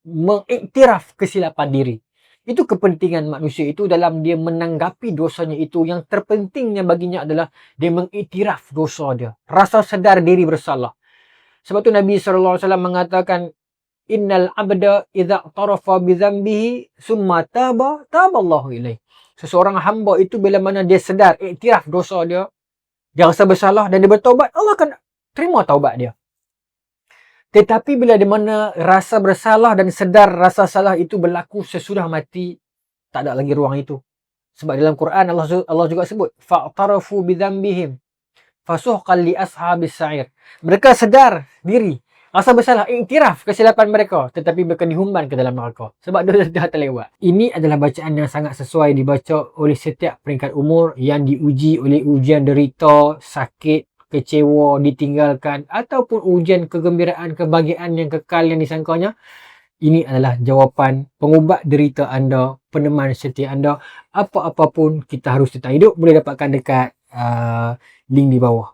mengiktiraf kesilapan diri. Itu kepentingan manusia itu dalam dia menanggapi dosanya itu. Yang terpentingnya baginya adalah dia mengiktiraf dosa dia. Rasa sedar diri bersalah. Sebab tu Nabi SAW mengatakan, Innal abda idza tarafa bi dhanbihi summa taba Allahu ilaih. Seseorang hamba itu bila mana dia sedar, iktiraf dosa dia, dia rasa bersalah dan dia bertaubat, Allah akan terima taubat dia. Tetapi bila di mana rasa bersalah dan sedar rasa salah itu berlaku sesudah mati, tak ada lagi ruang itu. Sebab dalam Quran Allah juga sebut, fa'tarafu bidzambihim fasuhqan li ashabis sa'ir. Mereka sedar diri, rasa bersalah, iktiraf kesilapan mereka, tetapi mereka dihumban ke dalam neraka sebab dia dah terlewat. Ini adalah bacaan yang sangat sesuai dibaca oleh setiap peringkat umur yang diuji oleh ujian derita, sakit, kecewa, ditinggalkan ataupun ujian kegembiraan, kebahagiaan yang kekal yang disangkanya. Ini adalah jawapan pengubat derita anda, peneman setia anda. Apa-apa pun kita harus tentang hidup boleh dapatkan dekat link di bawah.